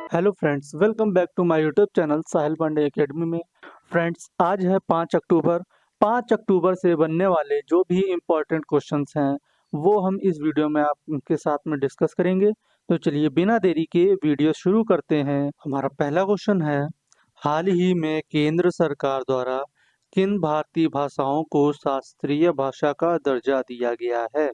Hello friends, welcome back to my YouTube channel Sahil Pandey academy में। Friends, आज है 5 अक्टूबर। 5 अक्टूबर से बनने वाले जो भी इम्पोर्टेंट क्वेश्चंस हैं वो हम इस वीडियो में आपके साथ में डिस्कस करेंगे। तो चलिए बिना देरी के वीडियो शुरू करते हैं। हमारा पहला क्वेश्चन है, हाल ही में केंद्र सरकार द्वारा किन भारतीय भाषाओं को शास्त्रीय भाषा का दर्जा दिया गया है?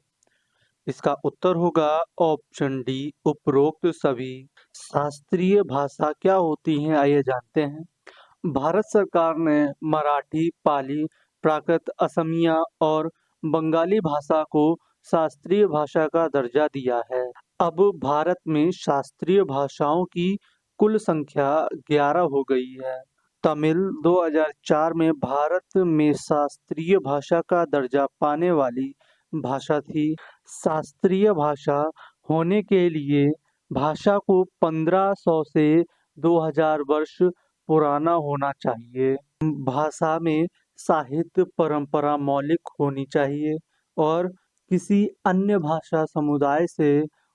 इसका उत्तर होगा ऑप्शन डी, उपरोक्त सभी। शास्त्रीय भाषा क्या होती हैं, आइए जानते हैं। भारत सरकार ने मराठी, पाली, प्राकृत, असमिया और बंगाली भाषा को शास्त्रीय भाषा का दर्जा दिया है। अब भारत में शास्त्रीय भाषाओं की कुल संख्या 11 हो गई है। तमिल 2004 में भारत में शास्त्रीय भाषा का दर्जा पाने वाली भाषा थी। शास्त्रीय भाषा होने के लिए भाषा को 1500 से 2000 वर्ष पुराना होना चाहिए। भाषा में साहित्य परंपरा मौलिक होनी चाहिए और किसी अन्य भाषा समुदाय से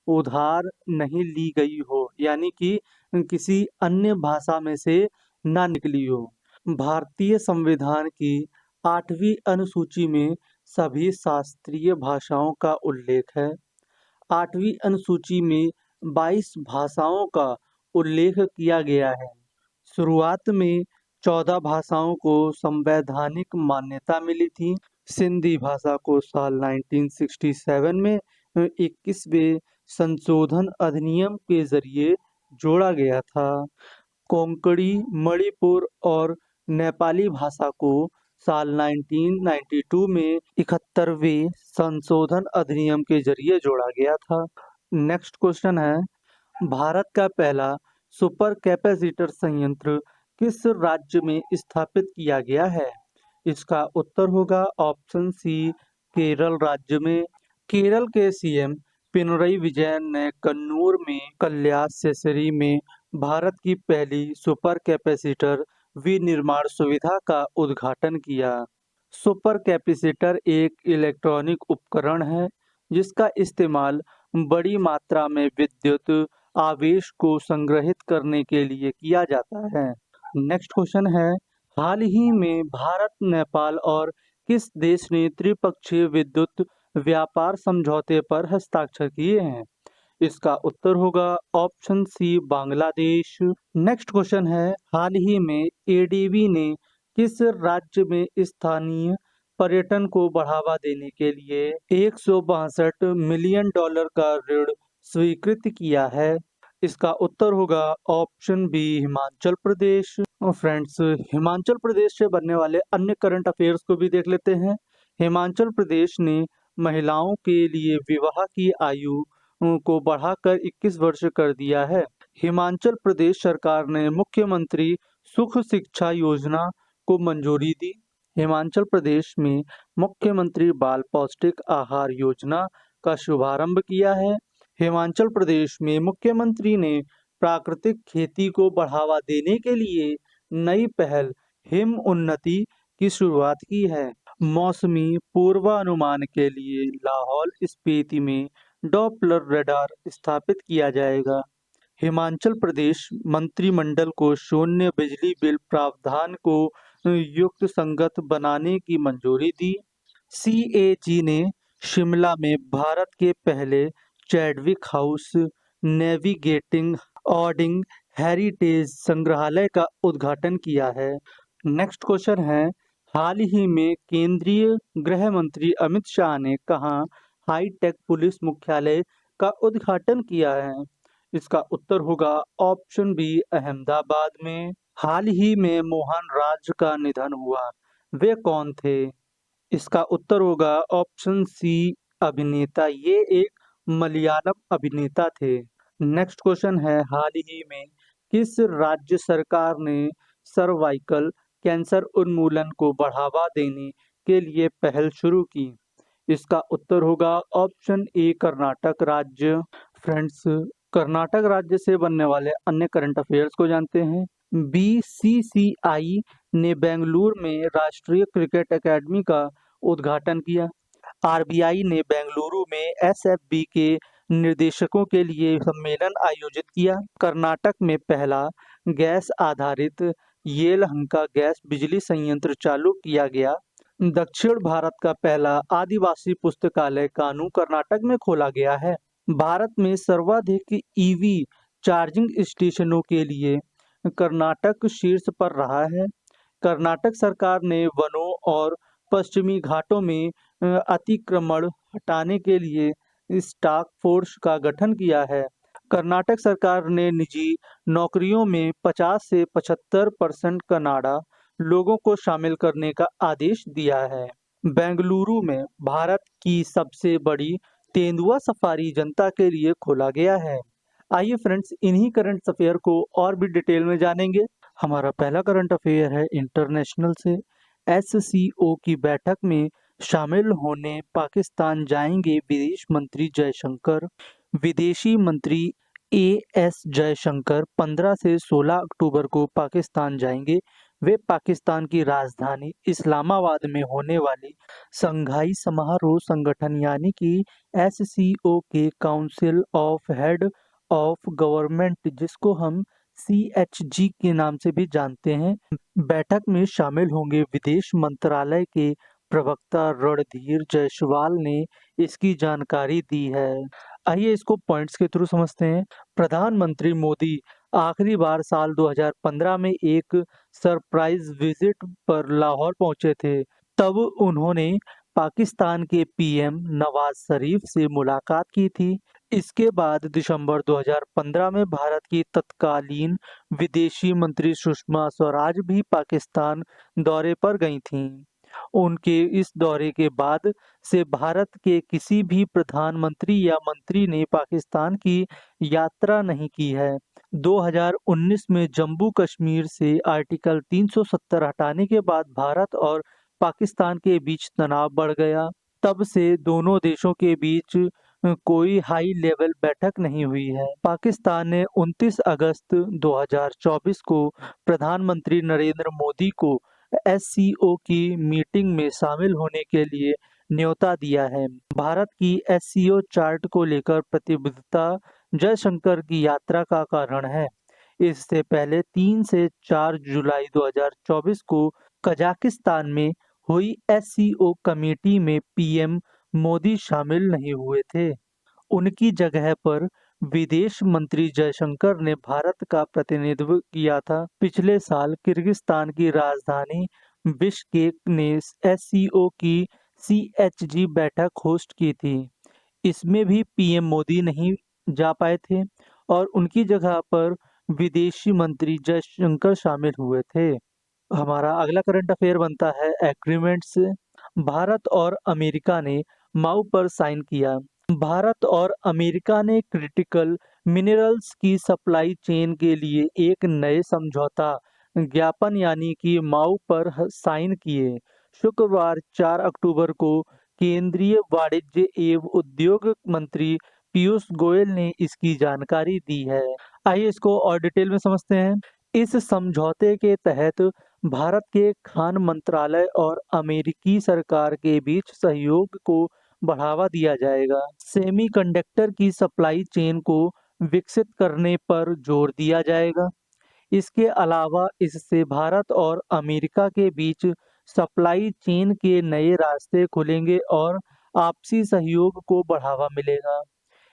उधार नहीं ली गई हो, यानी कि किसी अन्य भाषा में से ना निकली हो। भारतीय संविधान की 8वीं अनुसूची में सभी शास्त्रीय भाषाओं का उल्लेख है। 8वीं अनुसूची में 22 भाषाओं का उल्लेख किया गया है। शुरुआत में 14 भाषाओं को संवैधानिक मान्यता मिली थी। सिंधी भाषा को साल 1967 में 21वें संशोधन अधिनियम के जरिए जोड़ा गया था। कोंकणी, मणिपुर और नेपाली भाषा को साल 1992 में 71वें संशोधन अधिनियम के जरिए जोड़ा गया था। नेक्स्ट क्वेश्चन है, भारत का पहला सुपर कैपेसिटर संयंत्र किस राज्य में स्थापित किया गया है? इसका उत्तर होगा ऑप्शन सी, केरल राज्य में। केरल के सीएम पिनरई विजयन ने कन्नूर में कल्याणसेसरी में भारत की पहली सुपर कैपेसिटर विनिर्माण सुविधा का उद्घाटन किया। सुपर कैपेसिटर एक इलेक्ट्रॉनिक उपकरण है जिसका इस्तेमाल बड़ी मात्रा में विद्युत आवेश को संग्रहित करने के लिए किया जाता है। नेक्स्ट क्वेश्चन है, हाल ही में भारत, नेपाल और किस देश ने त्रिपक्षीय विद्युत व्यापार समझौते पर हस्ताक्षर किए हैं? इसका उत्तर होगा option C, Bangladesh. Next question है, हाल ही में एडीबी ने किस राज्य में स्थानीय पर्यटन को बढ़ावा देने के लिए 162 मिलियन डॉलर का ऋण स्वीकृत किया है? इसका उत्तर होगा option B, Himachal Pradesh. Friends, Himachal Pradesh से बनने वाले अन्य करंट अफेयर्स को भी देख लेते हैं। हिमाचल प्रदेश ने महिलाओं के लिए विवाह की आयु को बढ़ाकर 21 वर्ष कर दिया है। हिमाचल प्रदेश सरकार ने मुख्यमंत्री सुख शिक्षा योजना को मंजूरी दी। हिमाचल प्रदेश में मुख्यमंत्री बाल पौष्टिक आहार योजना का शुभारंभ किया है। हिमाचल प्रदेश में मुख्यमंत्री ने प्राकृतिक खेती को बढ़ावा देने के लिए नई पहल हिम उन्नति की शुरुआत की है। मौसमी पूर्वानुमान के लिए लाहौल स्पीति में डॉपलर रडार स्थापित किया जाएगा। हिमाचल प्रदेश मंत्रिमंडल को शून्य बिजली बिल प्रावधान को युक्त संगत बनाने की मंजूरी दी। सीएजी ने शिमला में भारत के पहले चैडविक हाउस नेविगेटिंग ऑडिंग हेरिटेज संग्रहालय का उद्घाटन किया है। नेक्स्ट क्वेश्चन है, हाल ही में केंद्रीय गृह मंत्री अमित शाह ने कहाँ हाईटेक पुलिस मुख्यालय का उद्घाटन किया है? इसका उत्तर होगा ऑप्शन बी, अहमदाबाद में। हाल ही में मोहन राज का निधन हुआ, वे कौन थे? इसका उत्तर होगा ऑप्शन सी, अभिनेता। ये एक मलयालम अभिनेता थे। नेक्स्ट क्वेश्चन है, हाल ही में किस राज्य सरकार ने सर्वाइकल कैंसर उन्मूलन को बढ़ावा देने के लिए पहल शुरू की? इसका उत्तर होगा ऑप्शन ए, कर्नाटक राज्य। फ्रेंड्स, कर्नाटक राज्य से बनने वाले अन्य करंट अफेयर्स को जानते हैं। बीसीसीआई ने बेंगलुरु में राष्ट्रीय क्रिकेट एकेडमी का उद्घाटन किया। आरबीआई ने बेंगलुरु में एसएफबी के निर्देशकों के लिए सम्मेलन आयोजित किया। कर्नाटक में पहला गैस आधारित येलहंका गैस बिजली संयंत्र चालू किया गया। दक्षिण भारत का पहला आदिवासी पुस्तकालय कानू कर्नाटक में खोला गया है। भारत में सर्वाधिक ईवी चार्जिंग स्टेशनों के लिए कर्नाटक शीर्ष पर रहा है। कर्नाटक सरकार ने वनों और पश्चिमी घाटों में अतिक्रमण हटाने के लिए टास्क फोर्स का गठन किया है। कर्नाटक सरकार ने निजी नौकरियों में 50 से 75% कनाडा लोगों को शामिल करने का आदेश दिया है। बेंगलुरु में भारत की सबसे बड़ी तेंदुआ सफारी जनता के लिए खोला गया है। आइए फ्रेंड्स, इन्हीं करंट अफेयर को और भी डिटेल में जानेंगे। हमारा पहला करंट अफेयर है इंटरनेशनल से। एससीओ की बैठक में शामिल होने पाकिस्तान जाएंगे विदेश मंत्री जयशंकर। विदेशी मंत्री एएस जयशंकर 15 से 16 अक्टूबर को पाकिस्तान जाएंगे। वे पाकिस्तान की राजधानी इस्लामाबाद में होने वाली शंघाई समारोह संगठन यानी कि एससीओ के council of head of government, जिसको हम सीएचजी के नाम से भी जानते हैं, बैठक में शामिल होंगे। विदेश मंत्रालय के प्रवक्ता रणधीर जायसवाल ने इसकी जानकारी दी है। आइए इसको पॉइंट्स के थ्रू समझते हैं। प्रधानमंत्री मोदी आखिरी बार साल 2015 में एक सरप्राइज विजिट पर लाहौर पहुंचे थे। तब उन्होंने पाकिस्तान के पीएम नवाज शरीफ से मुलाकात की थी। इसके बाद दिसंबर 2015 में भारत की तत्कालीन विदेशी मंत्री सुषमा स्वराज भी पाकिस्तान दौरे पर गई थीं। उनके इस दौरे के बाद से भारत के किसी भी प्रधानमंत्री या मंत्री ने पाकिस्तान की यात्रा नहीं की है। 2019 में जम्मू कश्मीर से आर्टिकल 370 हटाने के बाद भारत और पाकिस्तान के बीच तनाव बढ़ गया। तब से दोनों देशों के बीच कोई हाई लेवल बैठक नहीं हुई है। पाकिस्तान ने 29 अगस्त 2024 को प्रधानमंत्री नरेंद्र मोदी को एससीओ की मीटिंग में शामिल होने के लिए न्योता दिया है। भारत की एससीओ चार्ट को लेकर प्रतिबद्धता जयशंकर की यात्रा का कारण है। इससे पहले 3 से 4 जुलाई 2024 को कजाकिस्तान में हुई एससीओ कमेटी में पीएम मोदी शामिल नहीं हुए थे। उनकी जगह पर विदेश मंत्री जयशंकर ने भारत का प्रतिनिधित्व किया था। पिछले साल किर्गिस्तान की राजधानी बिश्केक ने एससीओ की सीएचजी बैठक होस्ट की थी। इसमें भी पीएम मोदी नहीं जा पाए थे और उनकी जगह पर विदेशी मंत्री जयशंकर शामिल हुए थे। हमारा अगला करंट अफेयर बनता है एग्रीमेंट से। भारत और अमेरिका ने माऊ पर साइन किया। भारत और अमेरिका ने क्रिटिकल मिनरल्स की सप्लाई चेन के लिए एक नए समझौता ज्ञापन यानी कि माऊ पर साइन किए। शुक्रवार 4 अक्टूबर को केंद्रीय वाणिज्य एवं उद्योग मंत्री पीयूष गोयल ने इसकी जानकारी दी है। आइए इसको और डिटेल में समझते हैं। इस समझौते के तहत भारत के खान मंत्रालय और अमेरिकी सरकार के बीच सहयोग को बढ़ावा दिया जाएगा। सेमीकंडक्टर की सप्लाई चेन को विकसित करने पर जोर दिया जाएगा। इसके अलावा इससे भारत और अमेरिका के बीच सप्लाई चेन के नए रास्ते खुलेंगे और आपसी सहयोग को बढ़ावा मिलेगा।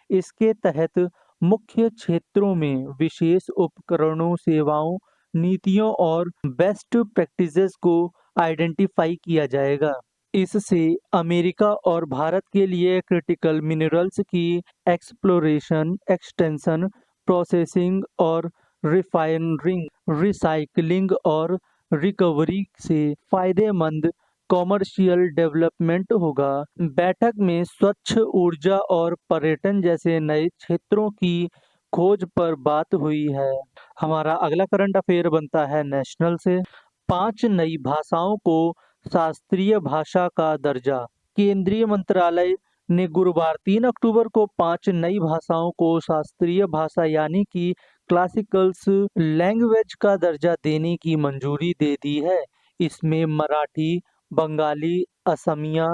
इसके तहत मुख्य क्षेत्रों में विशेष उपकरणों, सेवाओं, नीतियों और बेस्ट प्रैक्टिसेस को आइडेंटिफाई किया जाएगा। इससे अमेरिका और भारत के लिए क्रिटिकल मिनरल्स की एक्सप्लोरेशन, एक्सटेंशन, प्रोसेसिंग और रिफाइनरिंग, रिसाइकलिंग और रिकवरी से फायदेमंद कॉमर्शियल डेवलपमेंट होगा। बैठक में स्वच्छ ऊर्जा और पर्यटन जैसे नए क्षेत्रों की खोज पर बात हुई है। हमारा अगला करंट अफेयर बनता है नेशनल से। 5 नई भाषाओं को शास्त्रीय भाषा का दर्जा। केंद्रीय मंत्रालय ने गुरुवार 3 अक्टूबर को 5 नई भाषाओं को शास्त्रीय भाषा यानी कि क्लासिकल्स लैंग्वेज का दर्जा देने की मंजूरी दे दी है। इसमें मराठी, बंगाली, असमिया,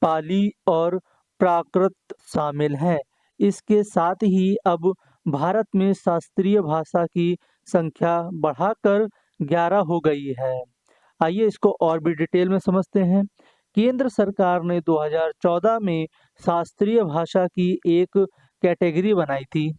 पाली और प्राकृत शामिल हैं। इसके साथ ही अब भारत में शास्त्रीय भाषा की संख्या बढ़ाकर 11 हो गई है। आइए इसको और भी डिटेल में समझते हैं। केंद्र सरकार ने 2014 में शास्त्रीय भाषा की एक कैटेगरी बनाई थी।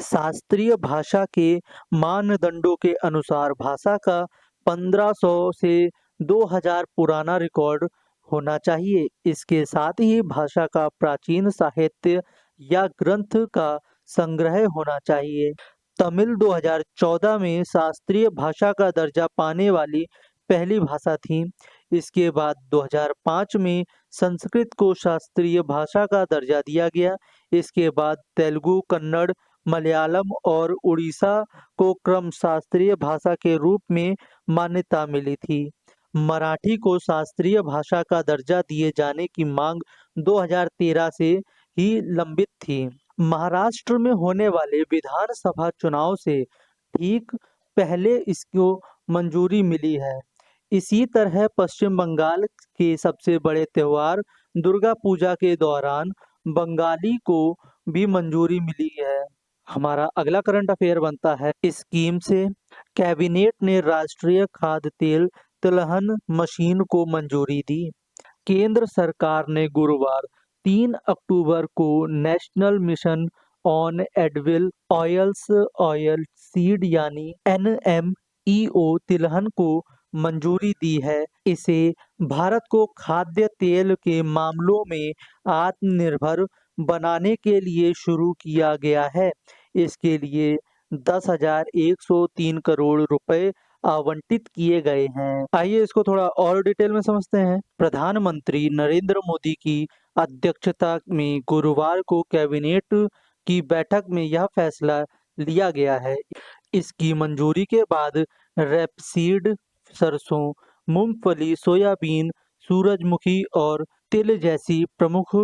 शास्त्रीय भाषा के मानदंडों के अनुसार भाषा का 1500 से 2000 पुराना रिकॉर्ड होना चाहिए। इसके साथ ही भाषा का प्राचीन साहित्य या ग्रंथ का संग्रह होना चाहिए। तमिल 2014 में शास्त्रीय भाषा का दर्जा पाने वाली पहली भाषा थी। इसके बाद 2005 में संस्कृत को शास्त्रीय भाषा का दर्जा दिया गया। इसके बाद तेलुगु, कन्नड़, मलयालम और उड़ीसा को क्रम शास्त्रीय भाषा के रूप में मान्यता मिली थी। मराठी को शास्त्रीय भाषा का दर्जा दिए जाने की मांग 2013 से ही लंबित थी। महाराष्ट्र में होने वाले विधानसभा चुनाव से ठीक पहले इसको मंजूरी मिली है। इसी तरह पश्चिम बंगाल के सबसे बड़े त्योहार दुर्गा पूजा के दौरान बंगाली को भी मंजूरी मिली है। हमारा अगला करंट अफेयर बनता है, स्कीम से कैबिनेट ने राष्ट्रीय खाद्य तेल तिलहन मशीन को मंजूरी दी। केंद्र सरकार ने गुरुवार 3 अक्टूबर को national mission on edible oils oil seed यानी NMEO तिलहन को मंजूरी दी है। इसे भारत को खाद्य तेल के मामलों में आत्मनिर्भर बनाने के लिए शुरू किया गया है। इसके लिए 10,103 करोड़ रुपए आवंटित किए गए हैं। आइए इसको थोड़ा और डिटेल में समझते हैं। प्रधानमंत्री नरेंद्र मोदी की अध्यक्षता में गुरुवार को कैबिनेट की बैठक में यह फैसला लिया गया है। इसकी मंजूरी के बाद रेपसीड, सरसों, मूंगफली, सोयाबीन, सूरजमुखी और तिल जैसी प्रमुख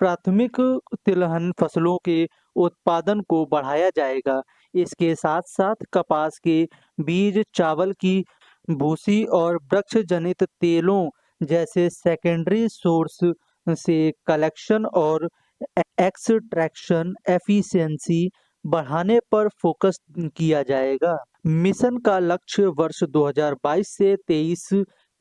प्राथमिक तिलहन फसलों के उत्पादन को बढ़ाया जाएगा। इसके साथ साथ कपास के बीज, चावल की भूसी और वृक्ष जनित तेलों जैसे सेकेंडरी सोर्स से कलेक्शन और एक्सट्रैक्शन एफिशिएंसी बढ़ाने पर फोकस किया जाएगा। मिशन का लक्ष्य वर्ष 2022 से 23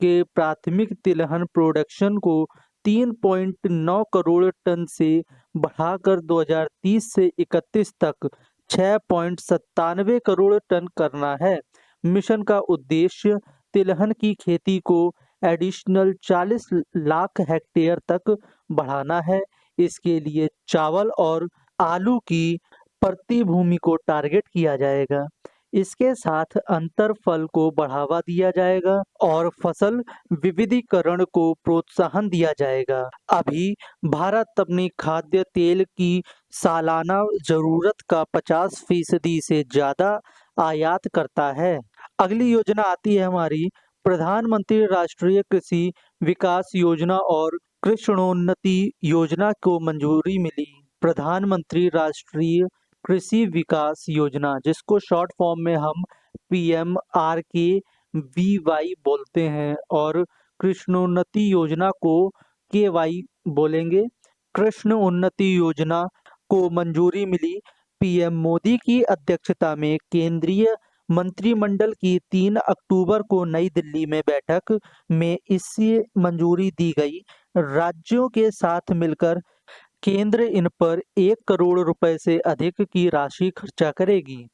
के प्राथमिक तिलहन प्रोडक्शन को 3.9 करोड़ टन से बढ़ाकर 2030 से 31 तक 6.97 करोड़ टन करना है। मिशन का उद्देश्य तिलहन की खेती को एडिशनल 40 लाख हेक्टेयर तक बढ़ाना है। इसके लिए चावल और आलू की प्रति भूमि को टारगेट किया जाएगा। इसके साथ अंतर फल को बढ़ावा दिया जाएगा और फसल विविधीकरण को प्रोत्साहन दिया जाएगा। अभी भारत अपनी खाद्य तेल की सालाना जरूरत का 50% से ज्यादा आयात करता है। अगली योजना आती है हमारी प्रधानमंत्री राष्ट्रीय कृषि विकास योजना और कृषणोन्नति योजना को मंजूरी मिली। प्रधानमंत्री राष्ट्रीय कृषि विकास योजना, जिसको शॉर्ट फॉर्म में हम PMRKVY बोलते हैं, और कृषणोन्नति योजना को KY बोलेंगे। कृषि उन्नति योजना को मंजूरी मिली। पीएम मोदी की अध्यक्षता में केंद्रीय मंत्रिमंडल की 3 अक्टूबर को नई दिल्ली में बैठक में इसे मंजूरी दी गई। राज्यों के साथ मिलकर केंद्र इन पर 1 करोड़ रुपए से अधिक की राशि खर्चा करेगी।